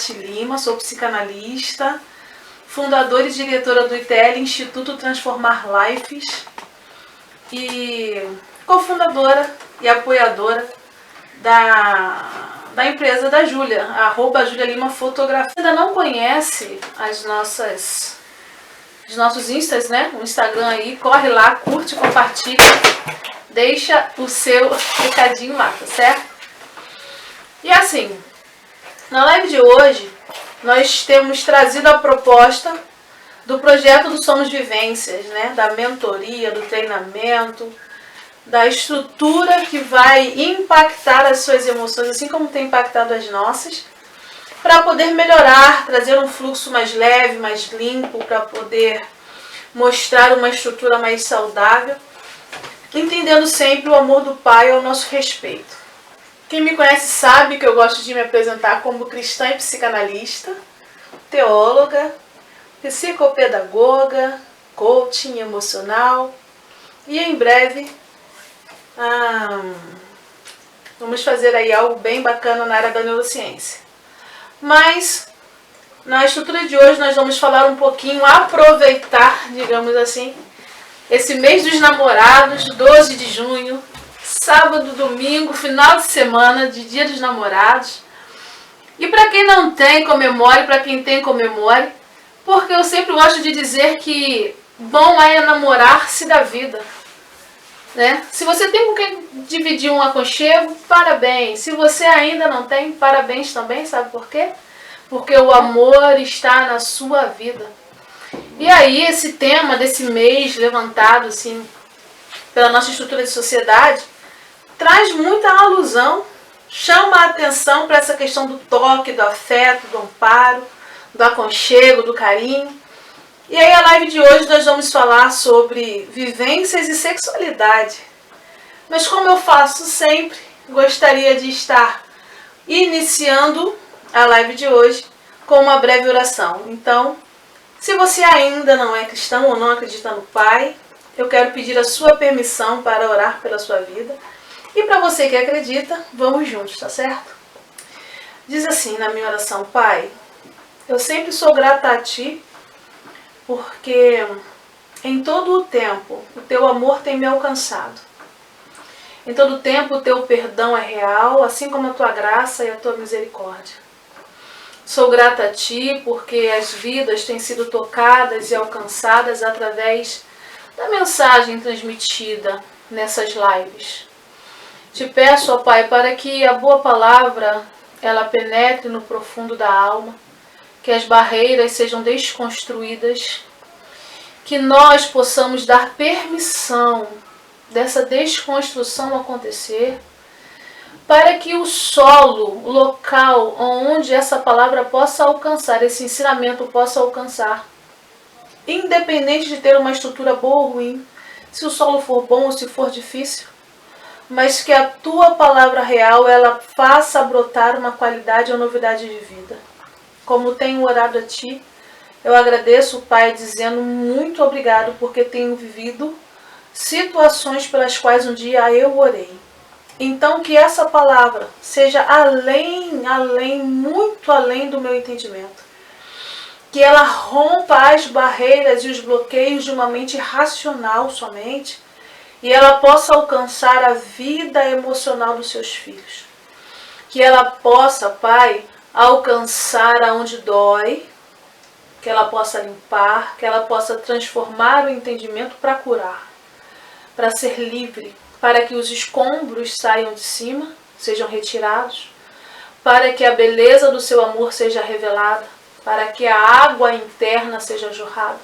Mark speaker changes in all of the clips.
Speaker 1: Lima, sou psicanalista, fundadora e diretora do ITL, Instituto Transformar Lives, e cofundadora e apoiadora da empresa da Júlia, @Júlia Lima Fotografia. Se ainda não conhece os nossos instas, né? O Instagram aí, corre lá, curte, compartilha, deixa o seu recadinho lá, tá certo? E assim, na live de hoje, nós temos trazido a proposta do projeto do Somos Vivências, né? Da mentoria, do treinamento, da estrutura que vai impactar as suas emoções, assim como tem impactado as nossas, para poder melhorar, trazer um fluxo mais leve, mais limpo, para poder mostrar uma estrutura mais saudável, entendendo sempre o amor do Pai ao nosso respeito. Quem me conhece sabe que eu gosto de me apresentar como cristã e psicanalista, teóloga, psicopedagoga, coaching emocional e em breve vamos fazer aí algo bem bacana na área da neurociência. Mas na estrutura de hoje nós vamos falar um pouquinho, aproveitar, digamos assim, esse mês dos namorados, 12 de junho, sábado, domingo, final de semana, de Dia dos Namorados. E para quem não tem, comemore, para quem tem, comemore, porque eu sempre gosto de dizer que bom é namorar-se da vida, né? Se você tem com quem dividir um aconchego, parabéns. Se você ainda não tem, parabéns também, sabe por quê? Porque o amor está na sua vida. E aí esse tema desse mês levantado assim pela nossa estrutura de sociedade traz muita alusão, chama a atenção para essa questão do toque, do afeto, do amparo, do aconchego, do carinho. E aí a live de hoje nós vamos falar sobre vivências e sexualidade. Mas como eu faço sempre, gostaria de estar iniciando a live de hoje com uma breve oração. Então, se você ainda não é cristão ou não acredita no Pai, eu quero pedir a sua permissão para orar pela sua vida. E para você que acredita, vamos juntos, tá certo? Diz assim na minha oração: Pai, eu sempre sou grata a Ti, porque em todo o tempo o Teu amor tem me alcançado. Em todo o tempo o Teu perdão é real, assim como a Tua graça e a Tua misericórdia. Sou grata a Ti porque as vidas têm sido tocadas e alcançadas através da mensagem transmitida nessas lives. Te peço, ó Pai, para que a boa palavra ela penetre no profundo da alma, que as barreiras sejam desconstruídas, que nós possamos dar permissão dessa desconstrução acontecer, para que o solo, o local onde essa palavra possa alcançar, esse ensinamento possa alcançar, independente de ter uma estrutura boa ou ruim, se o solo for bom ou se for difícil, mas que a Tua palavra real ela faça brotar uma qualidade ou novidade de vida. Como tenho orado a Ti, eu agradeço, Pai, dizendo muito obrigado, porque tenho vivido situações pelas quais um dia eu orei. Então que essa palavra seja muito além do meu entendimento. Que ela rompa as barreiras e os bloqueios de uma mente racional somente, e ela possa alcançar a vida emocional dos seus filhos. Que ela possa, Pai, alcançar aonde dói, que ela possa limpar, que ela possa transformar o entendimento para curar, para ser livre, para que os escombros saiam de cima, sejam retirados, para que a beleza do Seu amor seja revelada, para que a água interna seja jorrada,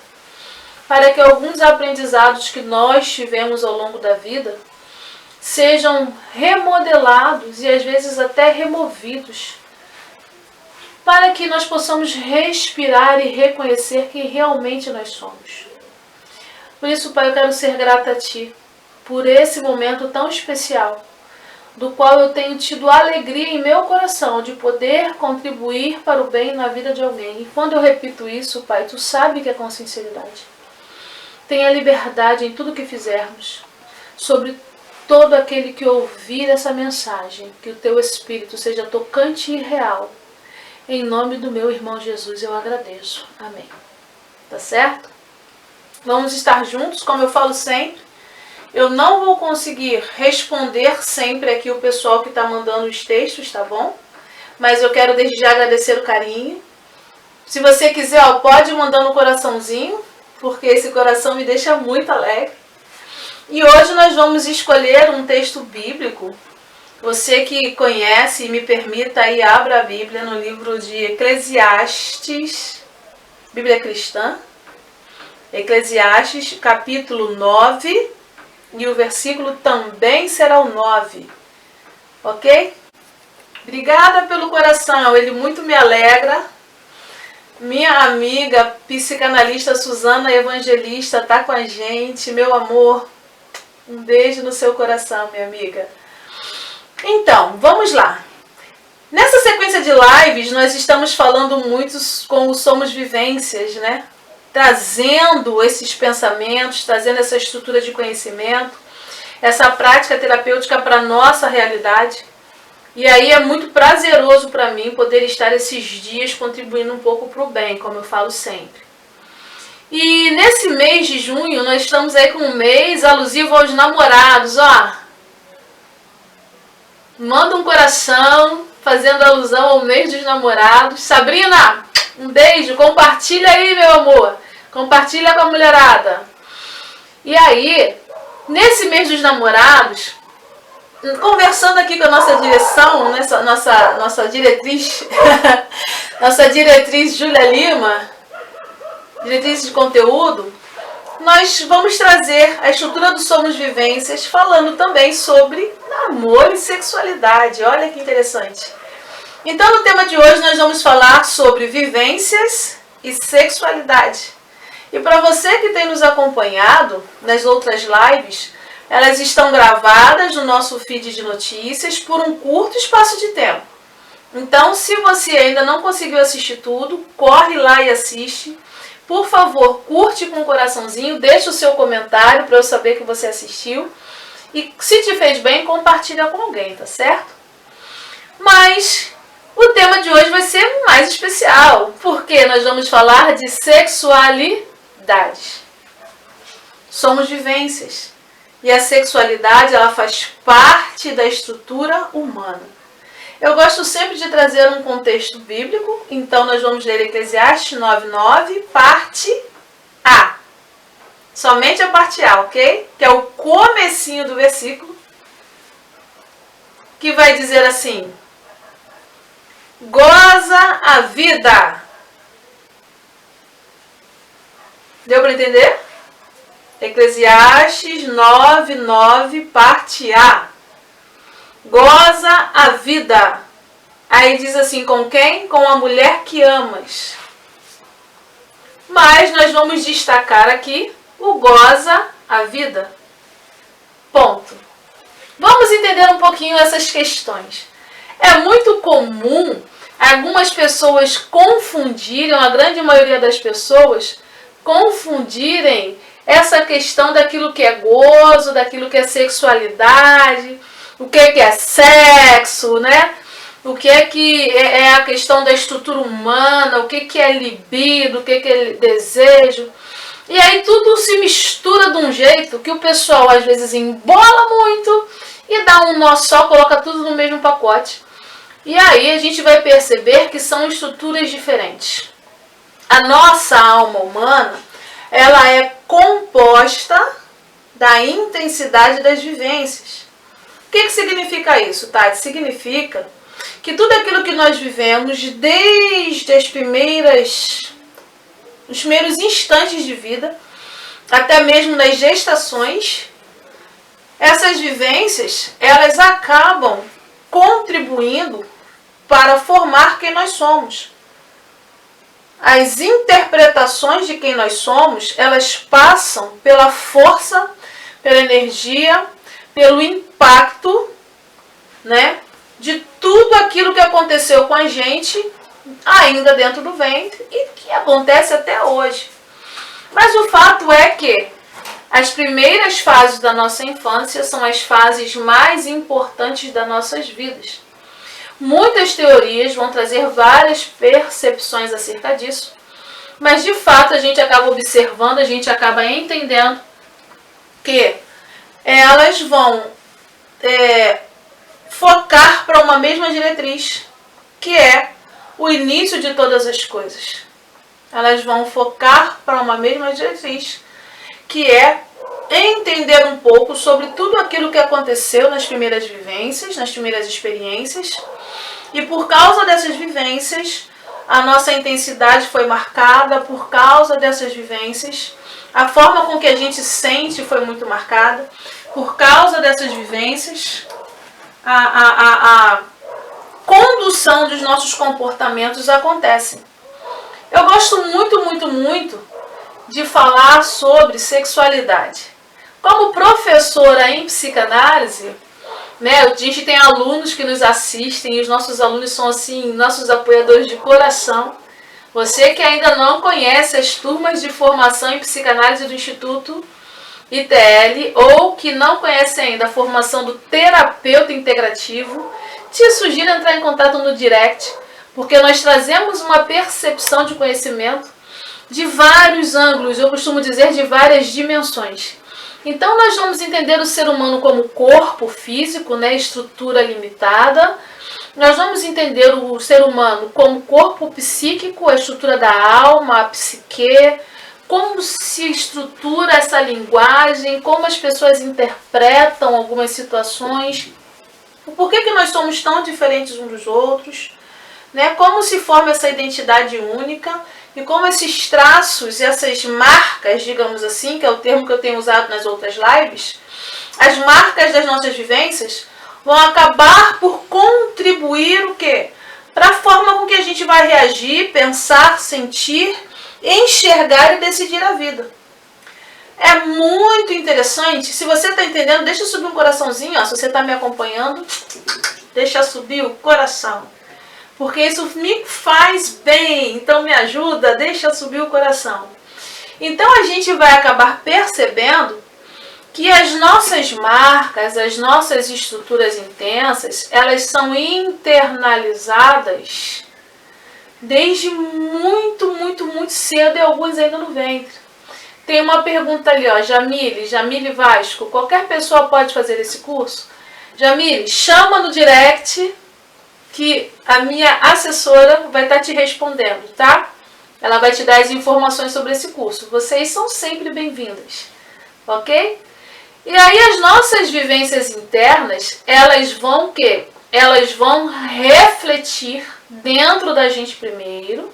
Speaker 1: para que alguns aprendizados que nós tivemos ao longo da vida sejam remodelados e às vezes até removidos, para que nós possamos respirar e reconhecer quem realmente nós somos. Por isso, Pai, eu quero ser grata a Ti, por esse momento tão especial, do qual eu tenho tido alegria em meu coração de poder contribuir para o bem na vida de alguém. E quando eu repito isso, Pai, Tu sabe que é com sinceridade. Tenha liberdade em tudo que fizermos, sobre todo aquele que ouvir essa mensagem, que o Teu Espírito seja tocante e real, Em nome do meu irmão Jesus eu agradeço. Amém. Tá certo? Vamos estar juntos, como eu falo sempre. Eu não vou conseguir responder sempre aqui o pessoal que está mandando os textos, tá bom? Mas eu quero desde já agradecer o carinho. Se você quiser, ó, pode mandar no coraçãozinho, porque esse coração me deixa muito alegre. E hoje nós vamos escolher um texto bíblico. Você que conhece, me permita aí, abra a Bíblia no livro de Eclesiastes, Bíblia Cristã. Eclesiastes, capítulo 9, e o versículo também será o 9. Ok? Obrigada pelo coração, ele muito me alegra. Minha amiga psicanalista Suzana Evangelista está com a gente. Meu amor, um beijo no seu coração, minha amiga. Então, vamos lá. Nessa sequência de lives, nós estamos falando muito com o Somos Vivências, né? Trazendo esses pensamentos, trazendo essa estrutura de conhecimento, essa prática terapêutica para a nossa realidade. E aí é muito prazeroso para mim poder estar esses dias contribuindo um pouco para o bem, como eu falo sempre. E nesse mês de junho, nós estamos aí com um mês alusivo aos namorados, ó. Manda um coração, fazendo alusão ao mês dos namorados. Sabrina, um beijo, compartilha aí, meu amor. Compartilha com a mulherada. E aí, nesse mês dos namorados, conversando aqui com a nossa direção, nossa diretriz, nossa diretriz Júlia Lima, diretriz de conteúdo, nós vamos trazer a estrutura do Somos Vivências, falando também sobre namoro e sexualidade. Olha que interessante. Então, no tema de hoje, nós vamos falar sobre vivências e sexualidade. E para você que tem nos acompanhado nas outras lives, elas estão gravadas no nosso feed de notícias por um curto espaço de tempo. Então, se você ainda não conseguiu assistir tudo, corre lá e assiste. Por favor, curte com um coraçãozinho, deixa o seu comentário para eu saber que você assistiu. E se te fez bem, compartilha com alguém, tá certo? Mas o tema de hoje vai ser mais especial, porque nós vamos falar de sexualidade. Somos vivências. E a sexualidade, ela faz parte da estrutura humana. Eu gosto sempre de trazer um contexto bíblico, então nós vamos ler Eclesiastes 9:9, parte A. Somente a parte A, ok? Que é o comecinho do versículo, que vai dizer assim: goza a vida. Deu para entender? Eclesiastes 9:9, parte A. Goza a vida. Aí diz assim, com quem? Com a mulher que amas. Mas nós vamos destacar aqui o goza a vida. Ponto. Vamos entender um pouquinho essas questões. É muito comum algumas pessoas confundirem, a grande maioria das pessoas, confundirem essa questão daquilo que é gozo, daquilo que é sexualidade, o que é sexo, né? O que é a questão da estrutura humana, o que é libido, o que é desejo. E aí tudo se mistura de um jeito que o pessoal às vezes embola muito e dá um nó só, coloca tudo no mesmo pacote. E aí a gente vai perceber que são estruturas diferentes. A nossa alma humana, ela é composta da intensidade das vivências. O que significa isso, Tati? Significa que tudo aquilo que nós vivemos desde os primeiros instantes de vida, até mesmo nas gestações, essas vivências, elas acabam contribuindo para formar quem nós somos. As interpretações de quem nós somos, elas passam pela força, pela energia, pelo impacto, né, de tudo aquilo que aconteceu com a gente ainda dentro do ventre e que acontece até hoje. Mas o fato é que as primeiras fases da nossa infância são as fases mais importantes das nossas vidas. Muitas teorias vão trazer várias percepções acerca disso, mas de fato a gente acaba observando, a gente acaba entendendo que elas vão focar para uma mesma diretriz, que é o início de todas as coisas. Elas vão focar para uma mesma diretriz, que é entender um pouco sobre tudo aquilo que aconteceu nas primeiras vivências, nas primeiras experiências, e por causa dessas vivências, a nossa intensidade foi marcada, por causa dessas vivências, a forma com que a gente sente foi muito marcada, por causa dessas vivências, a condução dos nossos comportamentos acontece. Eu gosto muito de falar sobre sexualidade. Como professora em psicanálise, né, a gente tem alunos que nos assistem e os nossos alunos são assim, nossos apoiadores de coração. Você que ainda não conhece as turmas de formação em psicanálise do Instituto ITL ou que não conhece ainda a formação do terapeuta integrativo, te sugiro entrar em contato no direct, porque nós trazemos uma percepção de conhecimento de vários ângulos, eu costumo dizer de várias dimensões. Então nós vamos entender o ser humano como corpo físico, né, estrutura limitada. Nós vamos entender o ser humano como corpo psíquico, a estrutura da alma, a psique, como se estrutura essa linguagem, como as pessoas interpretam algumas situações, por que nós somos tão diferentes uns dos outros, né? Como se forma essa identidade única e como esses traços, essas marcas, digamos assim, que é o termo que eu tenho usado nas outras lives, as marcas das nossas vivências vão acabar por contribuir o quê? Para a forma com que a gente vai reagir, pensar, sentir, enxergar e decidir a vida. É muito interessante. Se você está entendendo, deixa subir um coraçãozinho. Ó, se você está me acompanhando, deixa subir o coração. Porque isso me faz bem. Então me ajuda, deixa subir o coração. Então a gente vai acabar percebendo que as nossas marcas, as nossas estruturas intensas, elas são internalizadas desde muito cedo e alguns ainda no ventre. Tem uma pergunta ali, ó, Jamile Vasco, qualquer pessoa pode fazer esse curso? Jamile, chama no direct que a minha assessora vai estar te respondendo, tá? Ela vai te dar as informações sobre esse curso. Vocês são sempre bem-vindas, ok? E aí as nossas vivências internas, elas vão o quê? Elas vão refletir dentro da gente primeiro.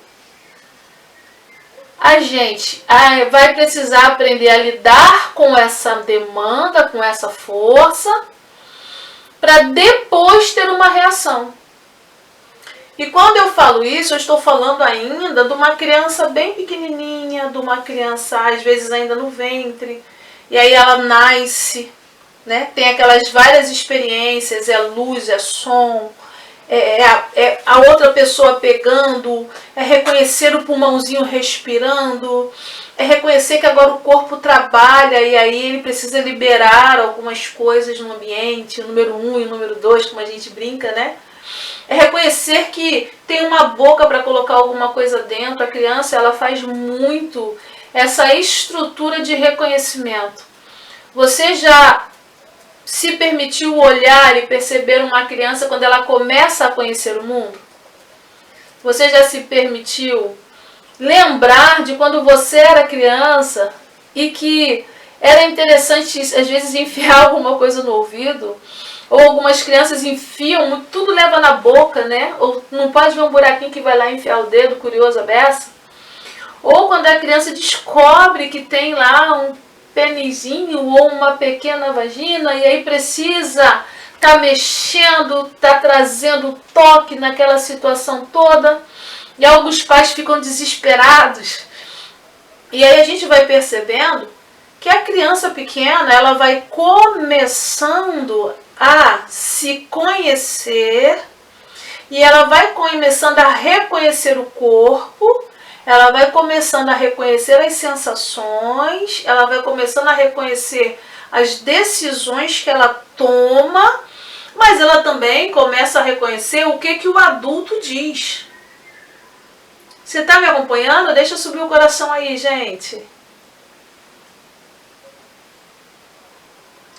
Speaker 1: A gente vai precisar aprender a lidar com essa demanda, com essa força, para depois ter uma reação. E quando eu falo isso, eu estou falando ainda de uma criança bem pequenininha, de uma criança às vezes ainda no ventre, e aí ela nasce, né? Tem aquelas várias experiências, é luz, é som, a outra pessoa pegando, é reconhecer o pulmãozinho respirando, é reconhecer que agora o corpo trabalha e aí ele precisa liberar algumas coisas no ambiente, o número 1 e o número 2, como a gente brinca, né? É reconhecer que tem uma boca para colocar alguma coisa dentro. A criança, ela faz muito essa estrutura de reconhecimento. Você já se permitiu olhar e perceber uma criança quando ela começa a conhecer o mundo? Você já se permitiu lembrar de quando você era criança e que era interessante, às vezes, enfiar alguma coisa no ouvido? Ou algumas crianças enfiam, tudo leva na boca, né? Ou não pode ver um buraquinho que vai lá enfiar o dedo, curioso a beça. Ou quando a criança descobre que tem lá um penizinho ou uma pequena vagina e aí precisa tá mexendo, tá trazendo toque naquela situação toda. E alguns pais ficam desesperados. E aí a gente vai percebendo que a criança pequena, ela vai começando a se conhecer e ela vai começando a reconhecer o corpo, ela vai começando a reconhecer as sensações, ela vai começando a reconhecer as decisões que ela toma Mas ela também começa a reconhecer o que o adulto diz. Você está me acompanhando? Deixa eu subir o coração aí, gente.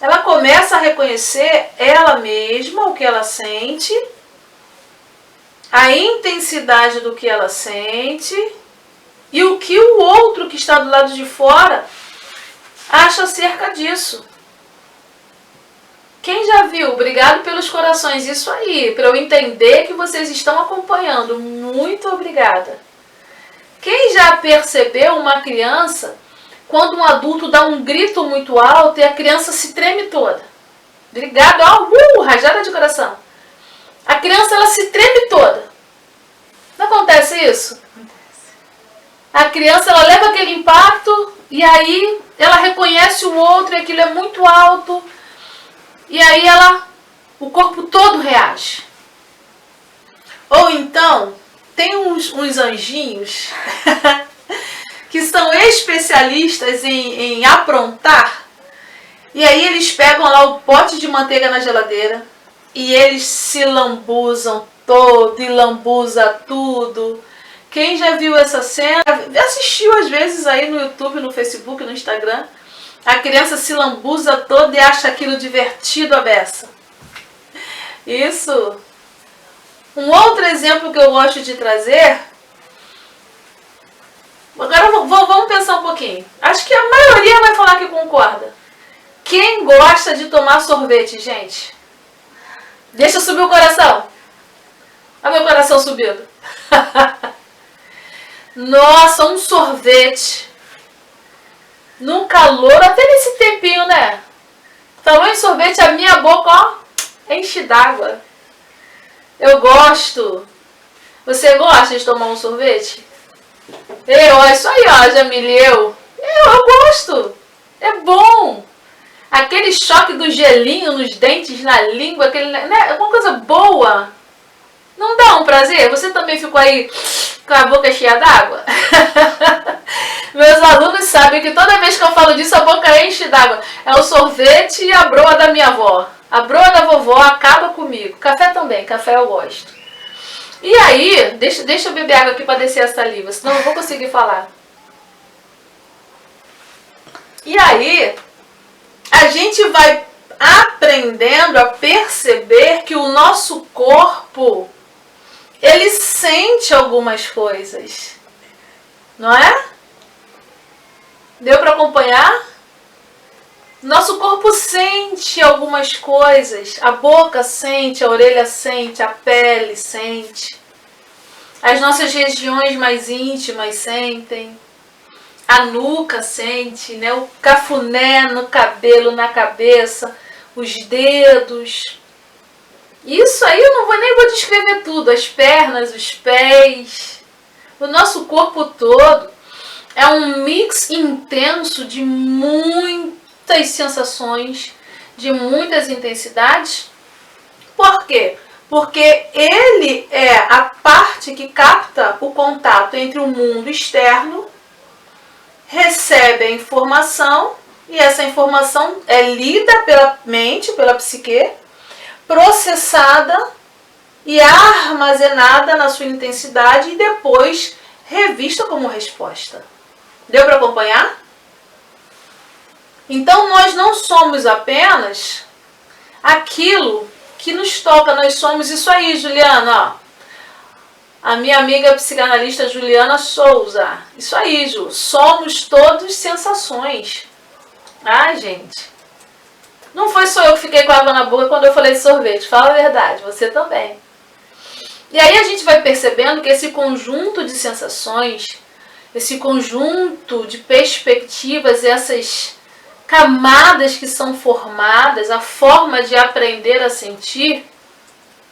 Speaker 1: Ela começa a reconhecer ela mesma, o que ela sente, a intensidade do que ela sente e o que o outro que está do lado de fora acha acerca disso. Quem já viu? Obrigado pelos corações. Isso aí, para eu entender que vocês estão acompanhando. Muito obrigada. Quem já percebeu uma criança quando um adulto dá um grito muito alto e a criança se treme toda? Obrigado. Rajada de coração. A criança, ela se treme toda. Não acontece isso? Acontece. A criança, ela leva aquele impacto e aí ela reconhece o outro e aquilo é muito alto. E aí o corpo todo reage. Ou então, tem uns anjinhos que são especialistas em aprontar. E aí eles pegam lá o pote de manteiga na geladeira e eles se lambuzam todo e lambuza tudo. Quem já viu essa cena, assistiu às vezes aí no YouTube, no Facebook, no Instagram. A criança se lambuza toda e acha aquilo divertido a beça. Isso. Um outro exemplo que eu gosto de trazer. Agora vamos pensar um pouquinho. Acho que a maioria vai falar que concorda. Quem gosta de tomar sorvete, gente? Deixa eu subir o coração. Olha meu coração subindo. Nossa, um sorvete. Num calor, até nesse tempinho, né? Falou em sorvete, a minha boca, ó, enche d'água. Eu gosto. Você gosta de tomar um sorvete? Isso aí, ó, Jamile, eu gosto. É bom. Aquele choque do gelinho nos dentes, na língua, é uma coisa boa. Não dá um prazer? Você também ficou aí com a boca cheia d'água? Meus alunos sabem que toda vez que eu falo disso, a boca enche d'água. É o sorvete e a broa da minha avó. A broa da vovó acaba comigo. Café também, café eu gosto. E aí, deixa eu beber água aqui para descer a saliva, senão eu não vou conseguir falar. E aí, a gente vai aprendendo a perceber que o nosso corpo, ele sente algumas coisas. Não é? Deu para acompanhar? Nosso corpo sente algumas coisas. A boca sente, a orelha sente, a pele sente. As nossas regiões mais íntimas sentem. A nuca sente, né? O cafuné no cabelo, na cabeça, os dedos. Isso aí eu nem vou descrever tudo. As pernas, os pés. O nosso corpo todo é um mix intenso de muitas sensações, de muitas intensidades. Por quê? Porque ele é a parte que capta o contato entre o mundo externo, recebe a informação e essa informação é lida pela mente, pela psique, processada e armazenada na sua intensidade e depois revista como resposta. Deu para acompanhar? Então nós não somos apenas aquilo que nos toca, nós somos isso aí, Juliana. Ó. A minha amiga psicanalista Juliana Souza. Isso aí, Ju. Somos todos sensações. Ah, gente. Não foi só eu que fiquei com água na boca quando eu falei de sorvete. Fala a verdade, você também. E aí a gente vai percebendo que esse conjunto de sensações, esse conjunto de perspectivas, essas camadas que são formadas, a forma de aprender a sentir,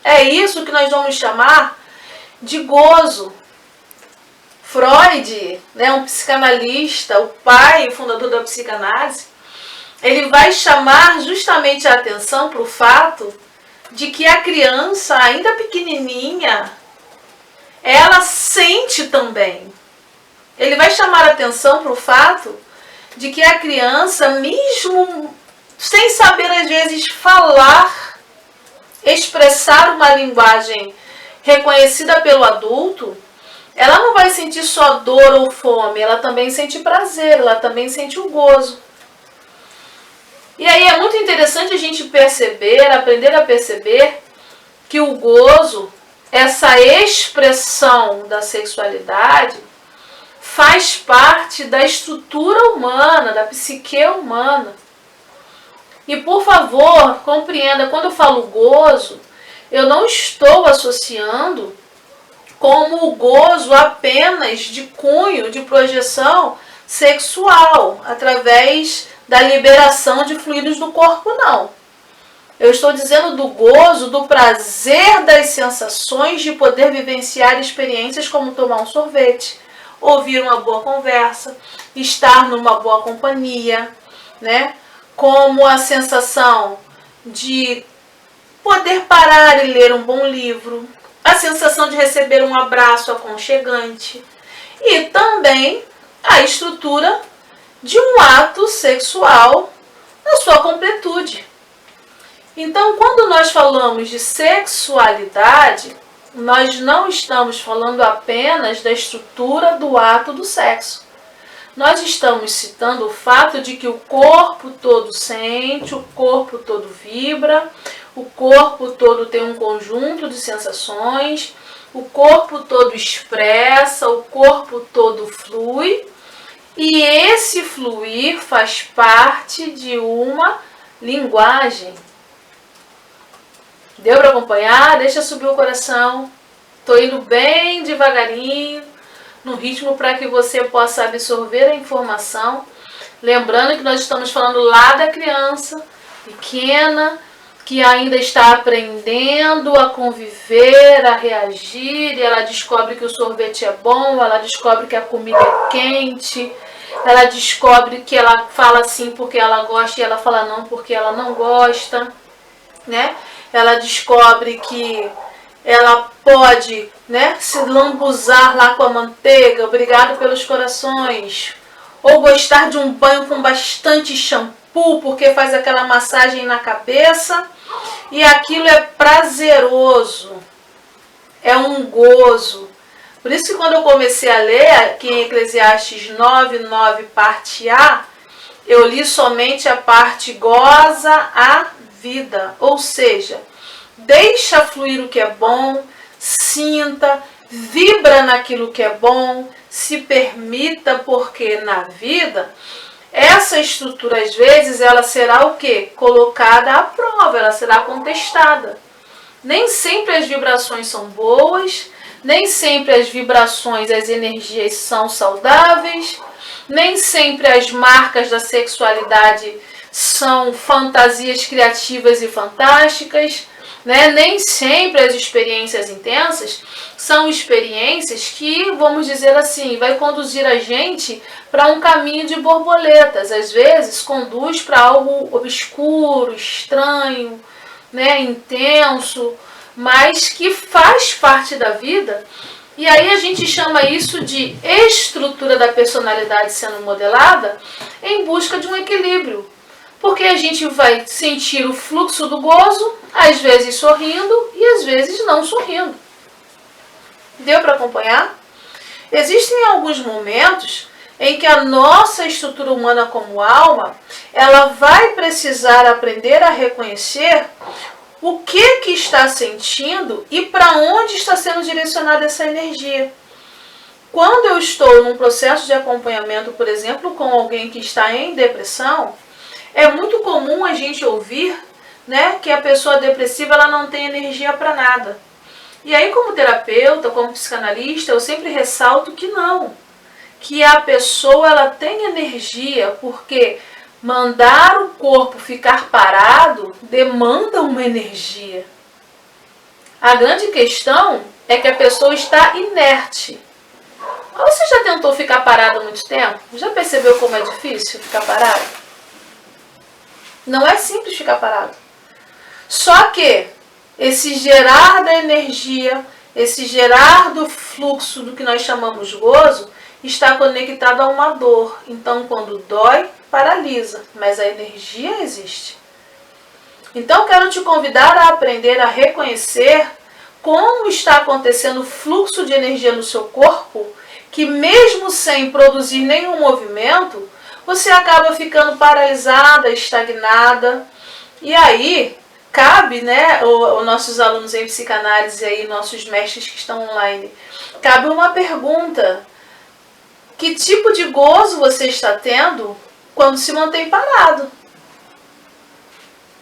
Speaker 1: é isso que nós vamos chamar de gozo. Freud, né, um psicanalista, o pai, o fundador da psicanálise, ele vai chamar justamente a atenção para o fato de que a criança, ainda pequenininha, ela sente também. Ele vai chamar a atenção para o fato de que a criança, mesmo sem saber às vezes falar, expressar uma linguagem reconhecida pelo adulto, ela não vai sentir só dor ou fome, ela também sente prazer, ela também sente o gozo. E aí é muito interessante a gente perceber, aprender a perceber que o gozo, essa expressão da sexualidade, faz parte da estrutura humana, da psique humana. E por favor, compreenda, quando eu falo gozo, eu não estou associando como o gozo apenas de cunho, de projeção sexual, através da liberação de fluidos do corpo, não. Eu estou dizendo do gozo, do prazer das sensações de poder vivenciar experiências como tomar um sorvete, ouvir uma boa conversa, estar numa boa companhia, né? Como a sensação de poder parar e ler um bom livro, a sensação de receber um abraço aconchegante e também a estrutura de um ato sexual na sua completude. Então, quando nós falamos de sexualidade, nós não estamos falando apenas da estrutura do ato do sexo. Nós estamos citando o fato de que o corpo todo sente, o corpo todo vibra, o corpo todo tem um conjunto de sensações, o corpo todo expressa, o corpo todo flui, e esse fluir faz parte de uma linguagem. Deu para acompanhar? Deixa subir o coração. Estou indo bem devagarinho, no ritmo para que você possa absorver a informação. Lembrando que nós estamos falando lá da criança pequena, que ainda está aprendendo a conviver, a reagir, e ela descobre que o sorvete é bom, ela descobre que a comida é quente, ela descobre que ela fala sim porque ela gosta e ela fala não porque ela não gosta, né? Ela descobre que ela pode, né, se lambuzar lá com a manteiga, obrigado pelos corações, ou gostar de um banho com bastante shampoo porque faz aquela massagem na cabeça e aquilo é prazeroso, é um gozo. Por isso que quando eu comecei a ler aqui em Eclesiastes 9:9, parte A, eu li somente a parte goza a vida, ou seja, deixa fluir o que é bom, sinta, vibra naquilo que é bom, se permita, porque na vida essa estrutura às vezes ela será o quê? Colocada à prova, ela será contestada. Nem sempre as vibrações são boas, nem sempre as vibrações, as energias são saudáveis, nem sempre as marcas da sexualidade são fantasias criativas e fantásticas, né? Nem sempre as experiências intensas são experiências que, vamos dizer assim, vai conduzir a gente para um caminho de borboletas. Às vezes conduz para algo obscuro, estranho, né? Intenso, mas que faz parte da vida. E aí a gente chama isso de estrutura da personalidade sendo modelada em busca de um equilíbrio. Porque a gente vai sentir o fluxo do gozo, às vezes sorrindo e às vezes não sorrindo. Deu para acompanhar? Existem alguns momentos em que a nossa estrutura humana como alma, ela vai precisar aprender a reconhecer o que está sentindo e para onde está sendo direcionada essa energia. Quando eu estou num processo de acompanhamento, por exemplo, com alguém que está em depressão, é muito comum a gente ouvir, né, que a pessoa depressiva ela não tem energia para nada. E aí, como terapeuta, como psicanalista, eu sempre ressalto que não. Que a pessoa ela tem energia, porque mandar o corpo ficar parado demanda uma energia. A grande questão é que a pessoa está inerte. Você já tentou ficar parado há muito tempo? Já percebeu como é difícil ficar parado? Não é simples ficar parado. Só que esse gerar da energia, esse gerar do fluxo do que nós chamamos gozo, está conectado a uma dor. Então, quando dói, paralisa, mas a energia existe. Então, quero te convidar a aprender a reconhecer como está acontecendo o fluxo de energia no seu corpo, que mesmo sem produzir nenhum movimento, você acaba ficando paralisada, estagnada. E aí, cabe, né, os nossos alunos em psicanálise aí, nossos mestres que estão online, cabe uma pergunta: que tipo de gozo você está tendo quando se mantém parado?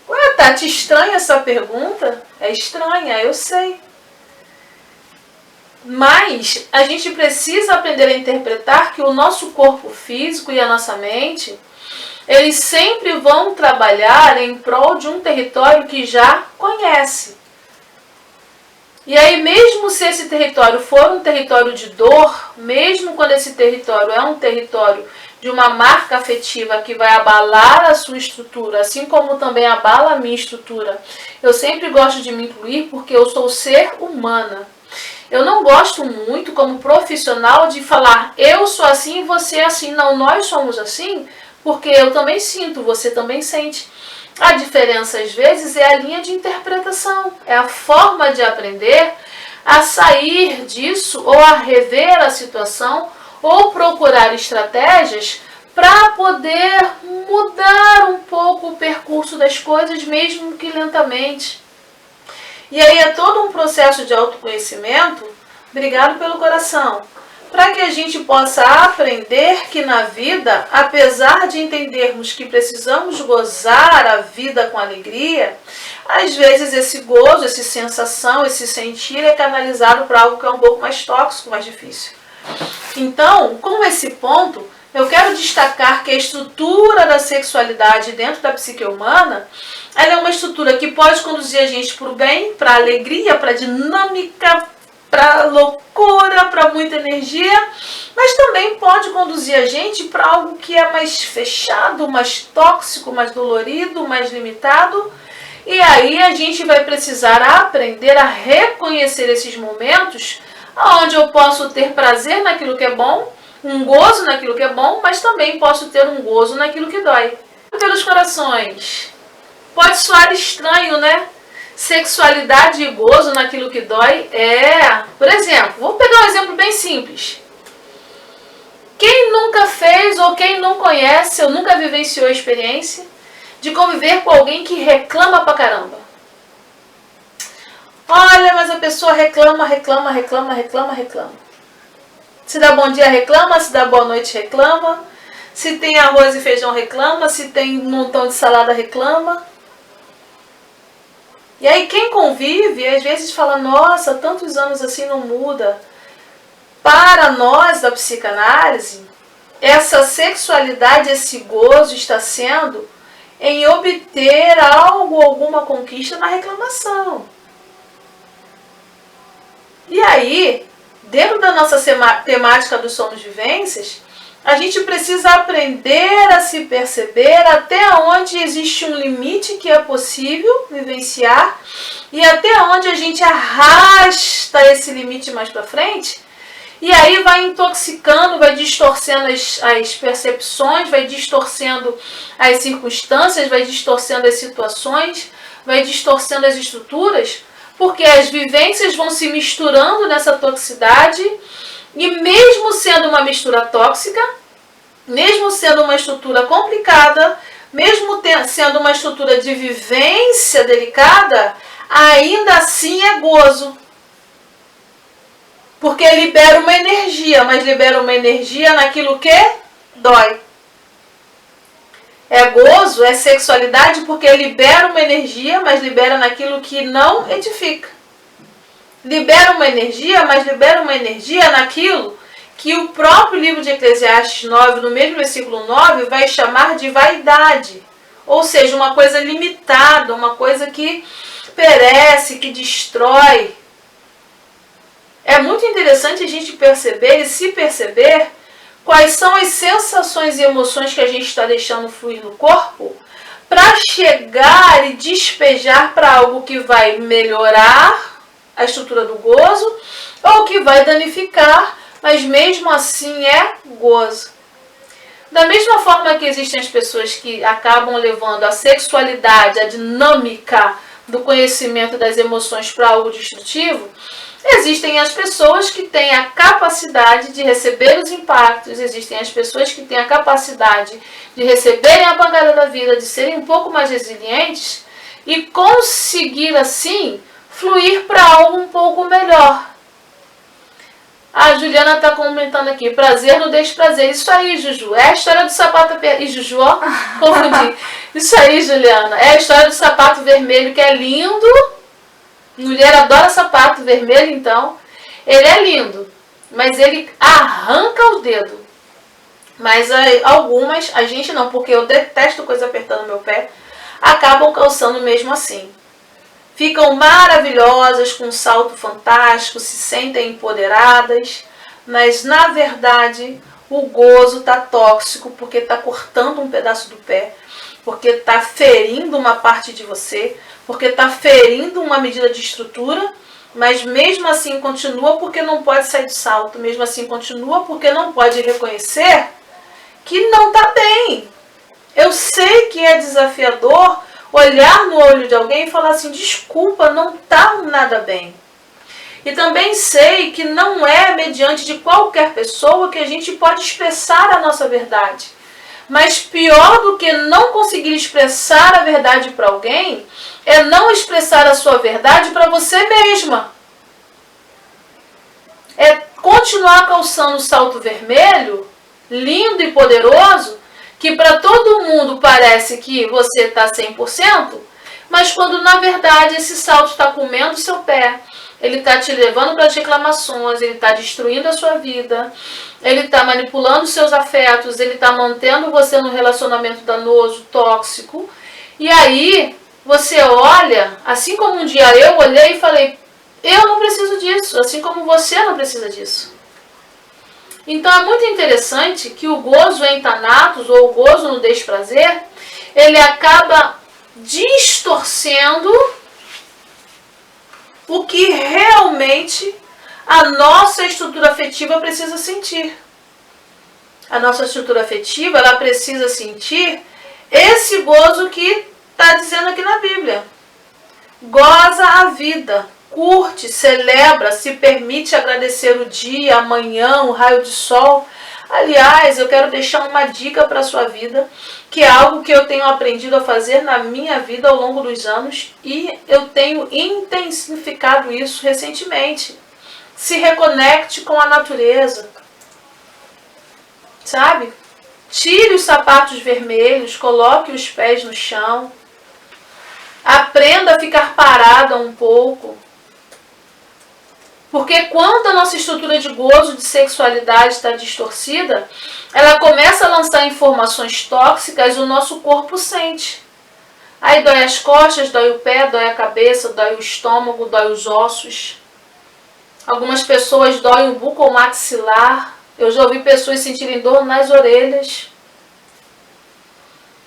Speaker 1: Ué, Tati, estranha essa pergunta? É estranha, eu sei. Mas a gente precisa aprender a interpretar que o nosso corpo físico e a nossa mente, eles sempre vão trabalhar em prol de um território que já conhece. E aí, mesmo se esse território for um território de dor, mesmo quando esse território é um território de uma marca afetiva que vai abalar a sua estrutura, assim como também abala a minha estrutura, eu sempre gosto de me incluir porque eu sou ser humana. Eu não gosto muito, como profissional, de falar eu sou assim e você é assim. Não, nós somos assim porque eu também sinto, você também sente. A diferença, às vezes, é a linha de interpretação, é a forma de aprender a sair disso ou a rever a situação ou procurar estratégias para poder mudar um pouco o percurso das coisas, mesmo que lentamente. E aí é todo um processo de autoconhecimento, obrigado pelo coração, para que a gente possa aprender que na vida, apesar de entendermos que precisamos gozar a vida com alegria, às vezes esse gozo, essa sensação, esse sentir é canalizado para algo que é um pouco mais tóxico, mais difícil. Então, com esse ponto, eu quero destacar que a estrutura da sexualidade dentro da psique humana, ela é uma estrutura que pode conduzir a gente para o bem, para a alegria, para a dinâmica, para a loucura, para muita energia, mas também pode conduzir a gente para algo que é mais fechado, mais tóxico, mais dolorido, mais limitado. E aí a gente vai precisar aprender a reconhecer esses momentos onde eu posso ter prazer naquilo que é bom, um gozo naquilo que é bom, mas também posso ter um gozo naquilo que dói. Pelos corações. Pode soar estranho, né? Sexualidade e gozo naquilo que dói por exemplo, vou pegar um exemplo bem simples. Quem nunca fez ou quem não conhece ou nunca vivenciou a experiência de conviver com alguém que reclama pra caramba? Olha, mas a pessoa reclama. Se dá bom dia, reclama. Se dá boa noite, reclama. Se tem arroz e feijão, reclama. Se tem um montão de salada, reclama. E aí quem convive, às vezes fala, nossa, tantos anos assim não muda. Para nós da psicanálise, essa sexualidade, esse gozo está sendo em obter algo, alguma conquista na reclamação. E aí, dentro da nossa temática dos somos vivências, a gente precisa aprender a se perceber até onde existe um limite que é possível vivenciar e até onde a gente arrasta esse limite mais para frente. E aí vai intoxicando, vai distorcendo as percepções, vai distorcendo as circunstâncias, vai distorcendo as situações, vai distorcendo as estruturas, porque as vivências vão se misturando nessa toxicidade e mesmo sendo uma mistura tóxica, mesmo sendo uma estrutura complicada, mesmo sendo uma estrutura de vivência delicada, ainda assim é gozo. Porque libera uma energia, mas libera uma energia naquilo que dói. É gozo, é sexualidade porque libera uma energia, mas libera naquilo que não edifica. Libera uma energia, mas libera uma energia naquilo que o próprio livro de Eclesiastes 9, no mesmo versículo 9, vai chamar de vaidade. Ou seja, uma coisa limitada, uma coisa que perece, que destrói. É muito interessante a gente perceber e se perceber quais são as sensações e emoções que a gente está deixando fluir no corpo para chegar e despejar para algo que vai melhorar a estrutura do gozo ou que vai danificar, mas mesmo assim é gozo. Da mesma forma que existem as pessoas que acabam levando a sexualidade, a dinâmica do conhecimento das emoções para algo destrutivo, existem as pessoas que têm a capacidade de receber os impactos, existem as pessoas que têm a capacidade de receberem a pancada da vida, de serem um pouco mais resilientes e conseguir assim fluir para algo um pouco melhor. A Juliana está comentando aqui, prazer no desprazer. Isso aí, Juju. É a história do sapato... E Juju, ó, confundi. Isso aí, Juliana. É a história do sapato vermelho, que é lindo. Mulher adora sapato vermelho, então. Ele é lindo, mas ele arranca o dedo. Mas algumas, a gente não, porque eu detesto coisa apertando meu pé, acabam calçando mesmo assim. Ficam maravilhosas, com um salto fantástico, se sentem empoderadas, mas na verdade o gozo está tóxico porque está cortando um pedaço do pé, porque está ferindo uma parte de você, porque está ferindo uma medida de estrutura, mas mesmo assim continua porque não pode sair do salto, mesmo assim continua porque não pode reconhecer que não está bem. Eu sei que é desafiador olhar no olho de alguém e falar assim, desculpa, não está nada bem. E também sei que não é mediante de qualquer pessoa que a gente pode expressar a nossa verdade. Mas pior do que não conseguir expressar a verdade para alguém, é não expressar a sua verdade para você mesma. É continuar calçando o salto vermelho, lindo e poderoso, que para todo mundo parece que você está 100%, mas quando na verdade esse salto está comendo o seu pé, ele está te levando para as reclamações, ele está destruindo a sua vida, ele está manipulando os seus afetos, ele está mantendo você num relacionamento danoso, tóxico, e aí você olha, assim como um dia eu olhei e falei, eu não preciso disso, assim como você não precisa disso. Então é muito interessante que o gozo em Thanatos, ou o gozo no desprazer, ele acaba distorcendo o que realmente a nossa estrutura afetiva precisa sentir. A nossa estrutura afetiva, ela precisa sentir esse gozo que está dizendo aqui na Bíblia. Goza a vida. Curte, celebra, se permite agradecer o dia, amanhã, o raio de sol. Aliás, eu quero deixar uma dica para a sua vida, que é algo que eu tenho aprendido a fazer na minha vida ao longo dos anos e eu tenho intensificado isso recentemente. Se reconecte com a natureza, sabe? Tire os sapatos vermelhos, coloque os pés no chão, aprenda a ficar parada um pouco. Porque quando a nossa estrutura de gozo, de sexualidade está distorcida, ela começa a lançar informações tóxicas e o nosso corpo sente. Aí dói as costas, dói o pé, dói a cabeça, dói o estômago, dói os ossos. Algumas pessoas doem o bucomaxilar. Eu já ouvi pessoas sentirem dor nas orelhas.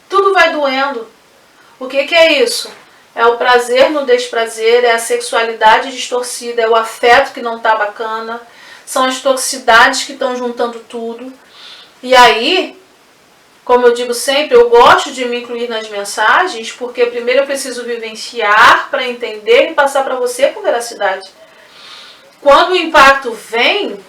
Speaker 1: Tudo vai doendo. O que é isso? É o prazer no desprazer, é a sexualidade distorcida, é o afeto que não está bacana, são as toxicidades que estão juntando tudo. E aí, como eu digo sempre, eu gosto de me incluir nas mensagens, porque primeiro eu preciso vivenciar para entender e passar para você com veracidade. Quando o impacto vem,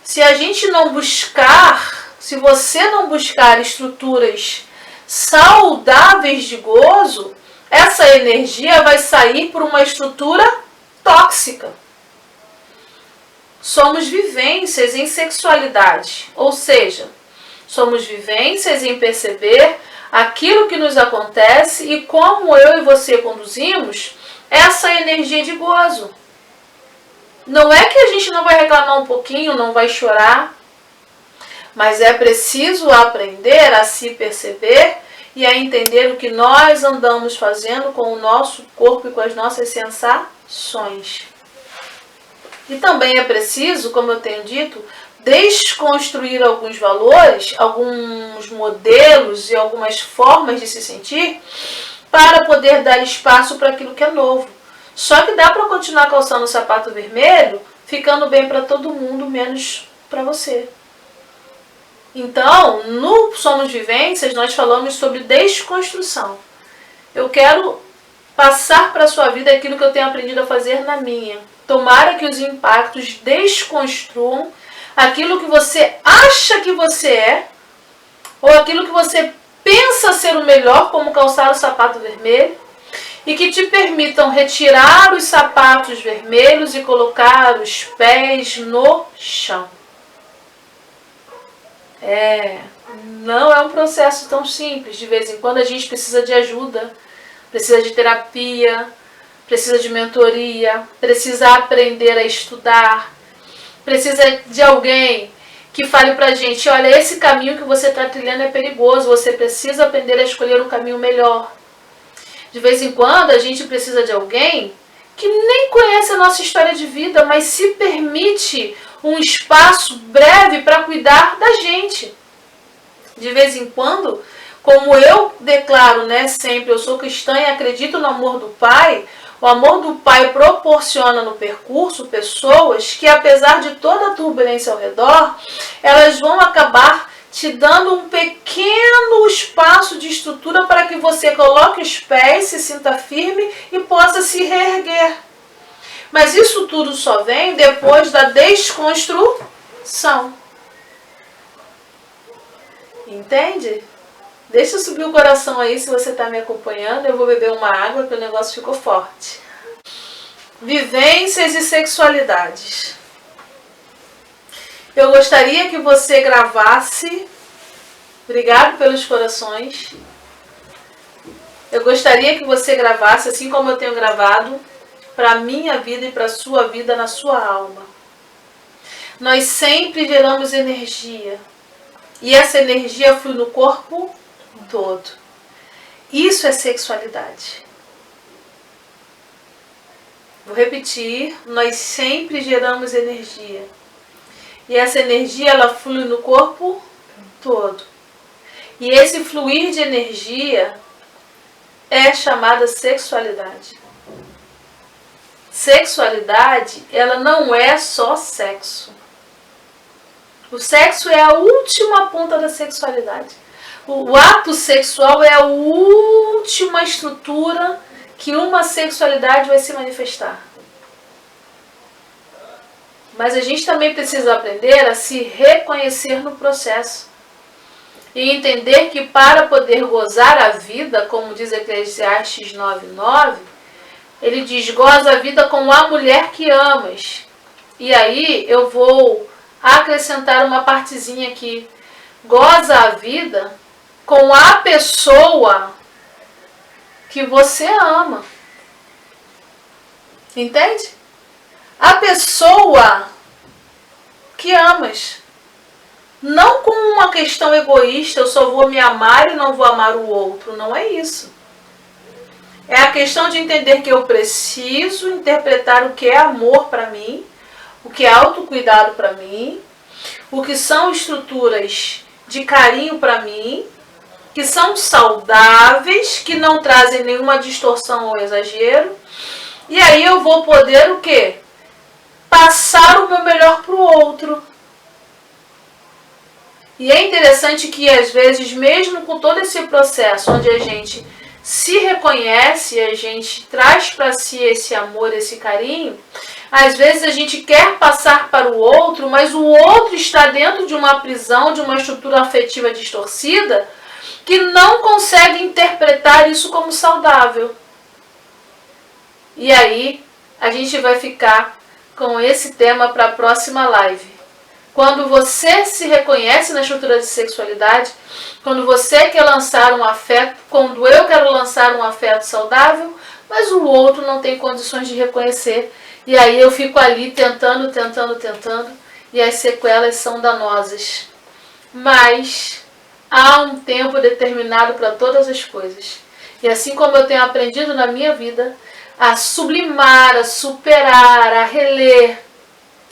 Speaker 1: se a gente não buscar, se você não buscar estruturas saudáveis de gozo, essa energia vai sair por uma estrutura tóxica. Somos vivências em sexualidade, ou seja, somos vivências em perceber aquilo que nos acontece e como eu e você conduzimos essa energia de gozo. Não é que a gente não vai reclamar um pouquinho, não vai chorar, mas é preciso aprender a se perceber e a entender o que nós andamos fazendo com o nosso corpo e com as nossas sensações. E também é preciso, como eu tenho dito, desconstruir alguns valores, alguns modelos e algumas formas de se sentir para poder dar espaço para aquilo que é novo. Só que dá para continuar calçando o sapato vermelho, ficando bem para todo mundo, menos para você. Então, no Somos Vivências, nós falamos sobre desconstrução. Eu quero passar para a sua vida aquilo que eu tenho aprendido a fazer na minha. Tomara que os impactos desconstruam aquilo que você acha que você é, ou aquilo que você pensa ser o melhor, como calçar o sapato vermelho, e que te permitam retirar os sapatos vermelhos e colocar os pés no chão. Não é um processo tão simples. De vez em quando a gente precisa de ajuda, precisa de terapia, precisa de mentoria, precisa aprender a estudar, precisa de alguém que fale pra gente, olha, esse caminho que você está trilhando é perigoso, você precisa aprender a escolher um caminho melhor. De vez em quando a gente precisa de alguém que nem conhece a nossa história de vida, mas se permite um espaço breve para cuidar da gente. De vez em quando, como eu declaro, sempre, eu sou cristã e acredito no amor do Pai, o amor do Pai proporciona no percurso pessoas que, apesar de toda a turbulência ao redor, elas vão acabar te dando um pequeno espaço de estrutura para que você coloque os pés, se sinta firme e possa se reerguer. Mas isso tudo só vem depois da desconstrução. Entende? Deixa eu subir o coração aí se você está me acompanhando. Eu vou beber uma água que o negócio ficou forte. Vivências e sexualidades. Eu gostaria que você gravasse. Obrigado pelos corações. Eu gostaria que você gravasse, assim como eu tenho gravado, para a minha vida e para a sua vida na sua alma. Nós sempre geramos energia. E essa energia flui no corpo todo. Isso é sexualidade. Vou repetir, nós sempre geramos energia. E essa energia, ela flui no corpo todo. E esse fluir de energia é chamada sexualidade. Sexualidade, ela não é só sexo. O sexo é a última ponta da sexualidade. O ato sexual é a última estrutura que uma sexualidade vai se manifestar. Mas a gente também precisa aprender a se reconhecer no processo. E entender que para poder gozar a vida, como diz Eclesiastes 9:9, ele diz, goza a vida com a mulher que amas. E aí eu vou acrescentar uma partezinha aqui. Goza a vida com a pessoa que você ama. Entende? A pessoa que amas. Não com uma questão egoísta, eu só vou me amar e não vou amar o outro. Não é isso. É a questão de entender que eu preciso interpretar o que é amor para mim, o que é autocuidado para mim, o que são estruturas de carinho para mim, que são saudáveis, que não trazem nenhuma distorção ou exagero. E aí eu vou poder o quê? Passar o meu melhor para o outro. E é interessante que às vezes, mesmo com todo esse processo onde a gente se reconhece, a gente traz para si esse amor, esse carinho, às vezes a gente quer passar para o outro, mas o outro está dentro de uma prisão, de uma estrutura afetiva distorcida, que não consegue interpretar isso como saudável. E aí a gente vai ficar com esse tema para a próxima live. Quando você se reconhece na estrutura de sexualidade, quando você quer lançar um afeto, quando eu quero lançar um afeto saudável, mas o outro não tem condições de reconhecer. E aí eu fico ali tentando, e as sequelas são danosas. Mas há um tempo determinado para todas as coisas. E assim como eu tenho aprendido na minha vida a sublimar, a superar, a reler,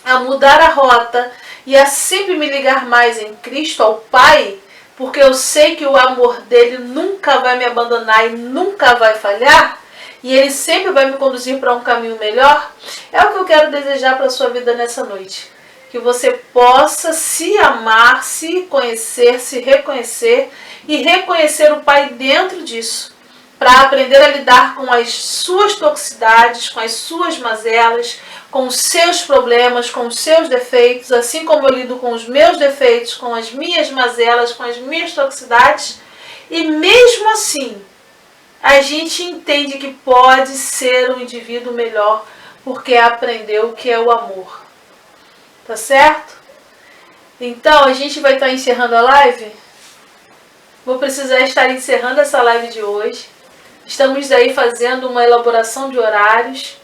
Speaker 1: a mudar a rota, e a sempre me ligar mais em Cristo, ao Pai, porque eu sei que o amor dele nunca vai me abandonar e nunca vai falhar, e ele sempre vai me conduzir para um caminho melhor, é o que eu quero desejar para a sua vida nessa noite. que você possa se amar, se conhecer, se reconhecer e reconhecer o Pai dentro disso, para aprender a lidar com as suas toxicidades, com as suas mazelas, com os seus problemas, com os seus defeitos, assim como eu lido com os meus defeitos, com as minhas mazelas, com as minhas toxicidades, e mesmo assim, a gente entende que pode ser um indivíduo melhor, porque aprendeu o que é o amor. Tá certo? Então, a gente vai estar encerrando a live. Vou precisar estar encerrando essa live de hoje. Estamos aí fazendo uma elaboração de horários.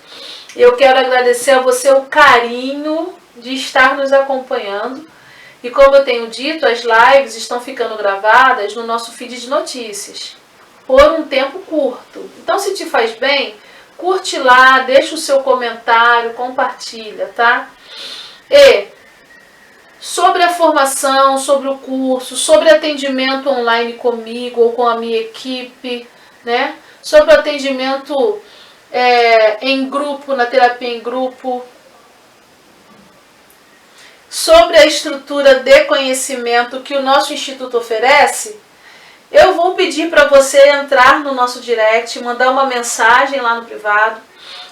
Speaker 1: Eu quero agradecer a você o carinho de estar nos acompanhando. E como eu tenho dito, as lives estão ficando gravadas no nosso feed de notícias, por um tempo curto. Então, se te faz bem, curte lá, deixa o seu comentário, compartilha, tá? E sobre a formação, sobre o curso, sobre atendimento online comigo ou com a minha equipe, né? Sobre o atendimento em grupo, na terapia em grupo, sobre a estrutura de conhecimento que o nosso Instituto oferece, eu vou pedir para você entrar no nosso direct, mandar uma mensagem lá no privado,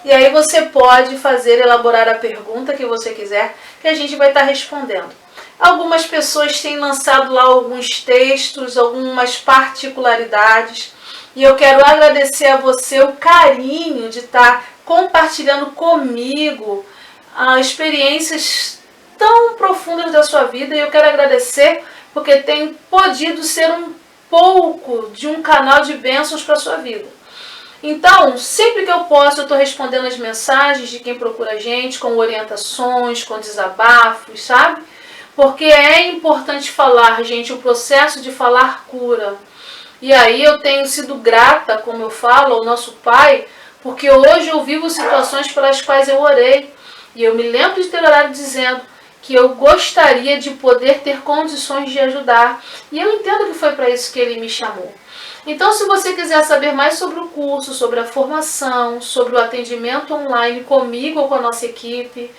Speaker 1: e aí você pode elaborar a pergunta que você quiser, que a gente vai estar respondendo. Algumas pessoas têm lançado lá alguns textos, algumas particularidades, e eu quero agradecer a você o carinho de estar compartilhando comigo experiências tão profundas da sua vida, e eu quero agradecer porque tem podido ser um pouco de um canal de bênçãos para a sua vida. Então, sempre que eu posso, eu estou respondendo as mensagens de quem procura a gente, com orientações, com desabafos, sabe? Porque é importante falar, gente, o processo de falar cura. E aí eu tenho sido grata, como eu falo, ao nosso Pai, porque hoje eu vivo situações pelas quais eu orei. E eu me lembro de ter orado dizendo que eu gostaria de poder ter condições de ajudar. E eu entendo que foi para isso que Ele me chamou. Então, se você quiser saber mais sobre o curso, sobre a formação, sobre o atendimento online comigo ou com a nossa equipe,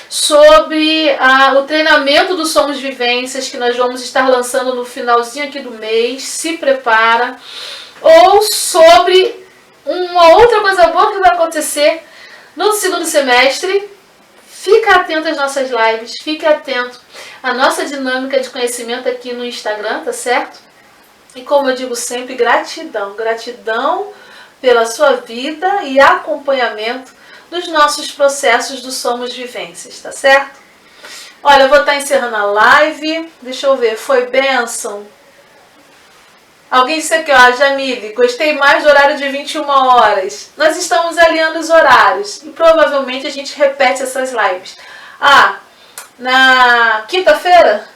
Speaker 1: sobre o treinamento do Somos Vivências, que nós vamos estar lançando no finalzinho aqui do mês, se prepara, ou sobre uma outra coisa boa que vai acontecer no segundo semestre, fica atento às nossas lives, fique atento à nossa dinâmica de conhecimento aqui no Instagram, tá certo? E como eu digo sempre, gratidão. Gratidão pela sua vida e acompanhamento dos nossos processos do Somos Vivências, tá certo? Olha, eu vou estar encerrando a live. Deixa eu ver, foi bênção? Alguém disse aqui, ó, Jamile, gostei mais do horário de 21 horas. Nós estamos alinhando os horários e provavelmente a gente repete essas lives. Na quinta-feira?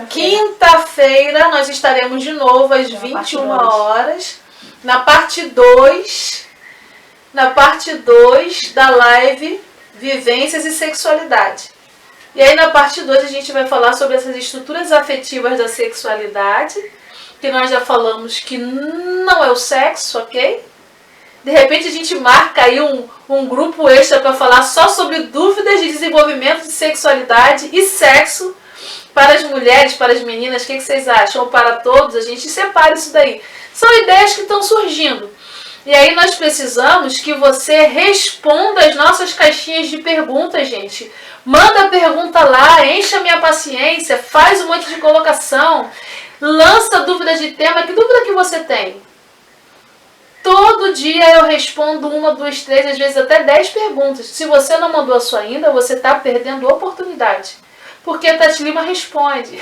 Speaker 1: Quinta-feira nós estaremos de novo às 21 horas, na parte 2 da live Vivências e Sexualidade. E aí na parte 2 a gente vai falar sobre essas estruturas afetivas da sexualidade, que nós já falamos que não é o sexo, ok? De repente a gente marca aí um grupo extra para falar só sobre dúvidas de desenvolvimento de sexualidade e sexo para as mulheres, para as meninas. O que vocês acham? Ou para todos, a gente separa isso daí. São ideias que estão surgindo. E aí nós precisamos que você responda as nossas caixinhas de perguntas, gente. Manda a pergunta lá, encha a minha paciência, faz um monte de colocação, lança dúvidas de tema. Que dúvida que você tem? Todo dia eu respondo 1, 2, 3, às vezes até 10 perguntas. Se você não mandou a sua ainda, você está perdendo oportunidade. Porque a Tati Lima responde.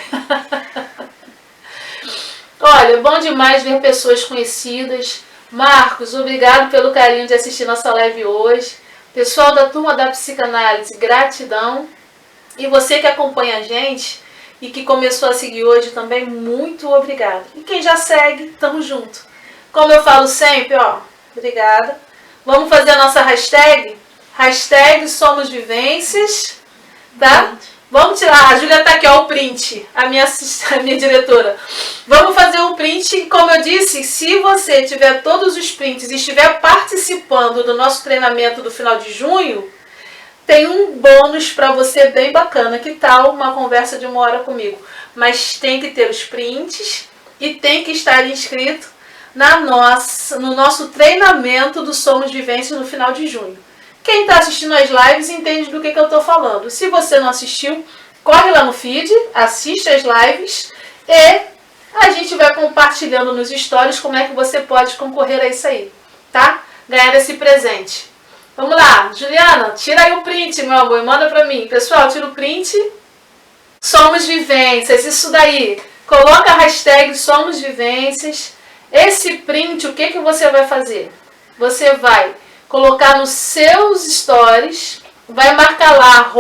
Speaker 1: Olha, bom demais ver pessoas conhecidas. Marcos, obrigado pelo carinho de assistir nossa live hoje. Pessoal da turma da psicanálise, gratidão. E você que acompanha a gente e que começou a seguir hoje também, muito obrigado. E quem já segue, tamo junto. Como eu falo sempre, ó, obrigada. Vamos fazer a nossa hashtag? Hashtag Somos Vivências, tá? Vamos tirar, a Júlia tá aqui, ó, o print, a minha diretora. Vamos fazer o print, como eu disse, se você tiver todos os prints e estiver participando do nosso treinamento do final de junho, tem um bônus para você bem bacana. Que tal uma conversa de 1 hora comigo? Mas tem que ter os prints e tem que estar inscrito no nosso treinamento do Somos Vivências no final de junho. Quem está assistindo as lives entende do que eu estou falando. Se você não assistiu, corre lá no feed, assiste as lives e a gente vai compartilhando nos stories como é que você pode concorrer a isso aí, tá? Ganhar esse presente. Vamos lá, Juliana, tira aí o print, meu amor, e manda pra mim. Pessoal, tira o print. Somos Vivências, isso daí. Coloca a hashtag Somos Vivências. Esse print, o que você vai fazer? Você vai colocar nos seus stories, vai marcar lá,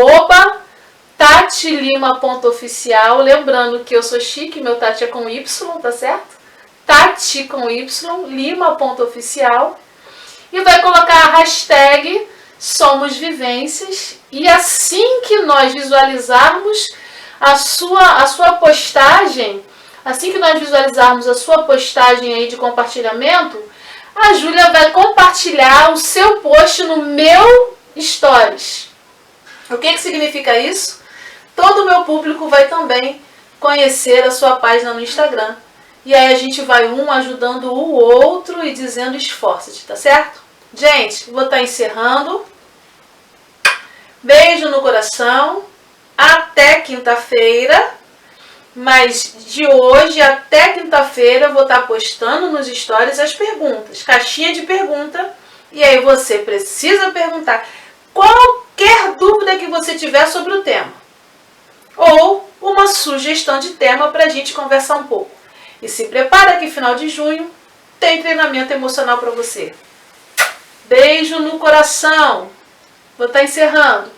Speaker 1: @tatilima.oficial. Lembrando que eu sou chique, meu Tati é com Y, tá certo? Tati com Y, lima.oficial. E vai colocar a hashtag Somos Vivências. E assim que nós visualizarmos a sua postagem, assim que nós visualizarmos a sua postagem aí de compartilhamento, a Júlia vai compartilhar o seu post no meu stories. O que significa isso? Todo o meu público vai também conhecer a sua página no Instagram. E aí a gente vai um ajudando o outro e dizendo esforça-te, tá certo? Gente, vou estar encerrando. Beijo no coração. Até quinta-feira. Mas de hoje até quinta-feira eu vou estar postando nos stories as perguntas. Caixinha de pergunta. E aí você precisa perguntar qualquer dúvida que você tiver sobre o tema. Ou uma sugestão de tema para a gente conversar um pouco. E se prepara que final de junho tem treinamento emocional para você. Beijo no coração. Vou estar encerrando.